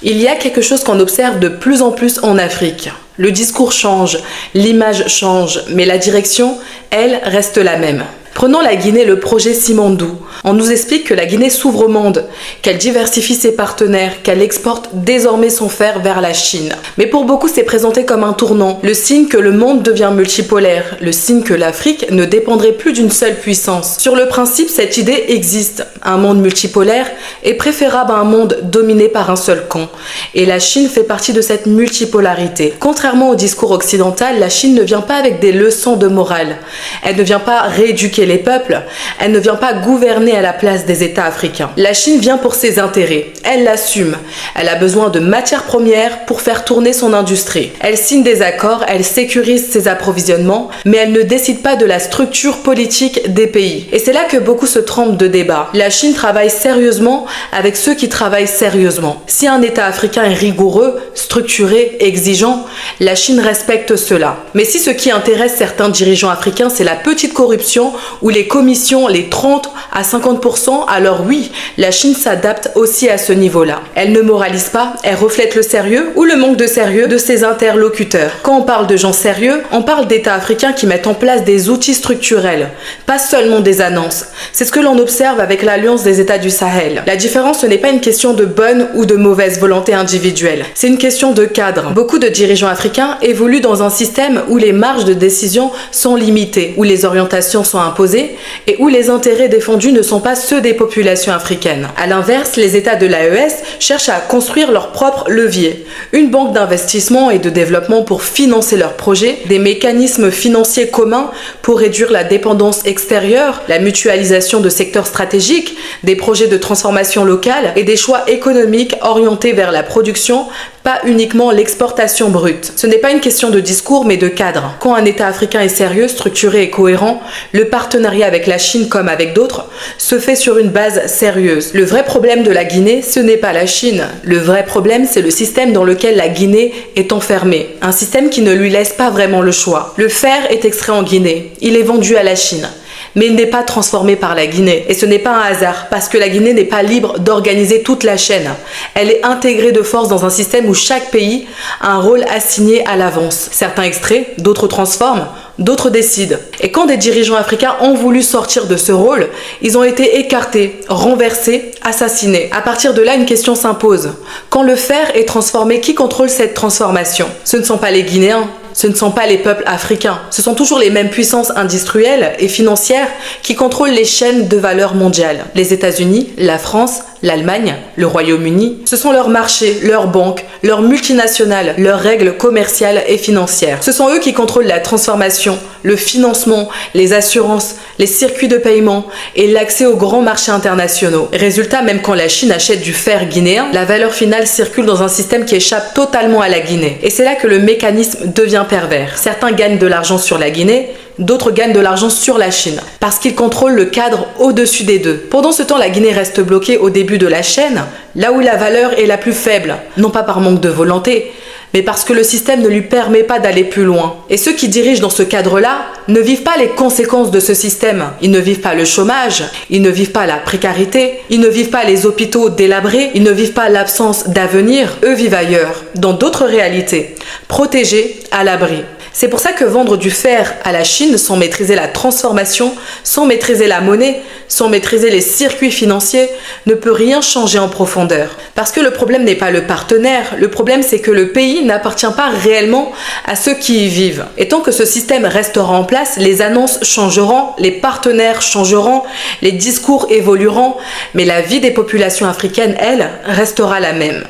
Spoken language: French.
Il y a quelque chose qu'on observe de plus en plus en Afrique. Le discours change, l'image change, mais la direction, elle, reste la même. Prenons la Guinée, le projet Simandou. On nous explique que la Guinée s'ouvre au monde, qu'elle diversifie ses partenaires, qu'elle exporte désormais son fer vers la Chine. Mais pour beaucoup, c'est présenté comme un tournant, le signe que le monde devient multipolaire, le signe que l'Afrique ne dépendrait plus d'une seule puissance. Sur le principe, cette idée existe. Un monde multipolaire est préférable à un monde dominé par un seul camp. Et la Chine fait partie de cette multipolarité. Contrairement au discours occidental, la Chine ne vient pas avec des leçons de morale. Elle ne vient pas rééduquer les peuples, elle ne vient pas gouverner à la place des États africains. La Chine vient pour ses intérêts, elle l'assume. Elle a besoin de matières premières pour faire tourner son industrie. Elle signe des accords, elle sécurise ses approvisionnements, mais elle ne décide pas de la structure politique des pays. Et c'est là que beaucoup se trompent de débat. La Chine travaille sérieusement avec ceux qui travaillent sérieusement. Si un État africain est rigoureux, structuré, exigeant, la Chine respecte cela. Mais si ce qui intéresse certains dirigeants africains, c'est la petite corruption ou les commissions, les 30 à 50%, alors oui, la Chine s'adapte aussi à ce niveau-là. Elle ne moralise pas, elle reflète le sérieux ou le manque de sérieux de ses interlocuteurs. Quand on parle de gens sérieux, on parle d'États africains qui mettent en place des outils structurels, pas seulement des annonces. C'est ce que l'on observe avec l'Alliance des États du Sahel. La différence, ce n'est pas une question de bonne ou de mauvaise volonté individuelle, c'est une question de cadre. Beaucoup de dirigeants africains évoluent dans un système où les marges de décision sont limitées, où les orientations sont imposées et où les intérêts défendus ne sont pas ceux des populations africaines. A l'inverse, les États de l'AES cherchent à construire leur propre levier, une banque d'investissement et de développement pour financer leurs projets, des mécanismes financiers communs pour réduire la dépendance extérieure, la mutualisation de secteurs stratégiques, des projets de transformation locale et des choix économiques orientés vers la production, pas uniquement l'exportation brute. Ce n'est pas une question de discours mais de cadre. Quand un État africain est sérieux, structuré et cohérent, le partenariat avec la Chine comme avec d'autres se fait sur une base sérieuse. Le vrai problème de la Guinée, ce n'est pas la Chine. Le vrai problème, c'est le système dans lequel la Guinée est enfermée. Un système qui ne lui laisse pas vraiment le choix. Le fer est extrait en Guinée. Il est vendu à la Chine. Mais il n'est pas transformé par la Guinée. Et ce n'est pas un hasard, parce que la Guinée n'est pas libre d'organiser toute la chaîne. Elle est intégrée de force dans un système où chaque pays a un rôle assigné à l'avance. Certains extraient, d'autres transforment, d'autres décident. Et quand des dirigeants africains ont voulu sortir de ce rôle, ils ont été écartés, renversés, assassinés. À partir de là, une question s'impose. Quand le fer est transformé, qui contrôle cette transformation? Ce ne sont pas les Guinéens. Ce ne sont pas les peuples africains. Ce sont toujours les mêmes puissances industrielles et financières qui contrôlent les chaînes de valeur mondiales. Les États-Unis, la France, l'Allemagne, le Royaume-Uni, ce sont leurs marchés, leurs banques, leurs multinationales, leurs règles commerciales et financières. Ce sont eux qui contrôlent la transformation, le financement, les assurances, les circuits de paiement et l'accès aux grands marchés internationaux. Résultat, même quand la Chine achète du fer guinéen, la valeur finale circule dans un système qui échappe totalement à la Guinée. Et c'est là que le mécanisme devient pervers. Certains gagnent de l'argent sur la Guinée, d'autres gagnent de l'argent sur la Chine, parce qu'ils contrôlent le cadre au-dessus des deux. Pendant ce temps, la Guinée reste bloquée au début de la chaîne, là où la valeur est la plus faible, non pas par manque de volonté, mais parce que le système ne lui permet pas d'aller plus loin. Et ceux qui dirigent dans ce cadre-là ne vivent pas les conséquences de ce système. Ils ne vivent pas le chômage, ils ne vivent pas la précarité, ils ne vivent pas les hôpitaux délabrés, ils ne vivent pas l'absence d'avenir. Eux vivent ailleurs, dans d'autres réalités, protégés, à l'abri. C'est pour ça que vendre du fer à la Chine sans maîtriser la transformation, sans maîtriser la monnaie, sans maîtriser les circuits financiers, ne peut rien changer en profondeur. Parce que le problème n'est pas le partenaire, le problème c'est que le pays n'appartient pas réellement à ceux qui y vivent. Et tant que ce système restera en place, les annonces changeront, les partenaires changeront, les discours évolueront, mais la vie des populations africaines, elle, restera la même.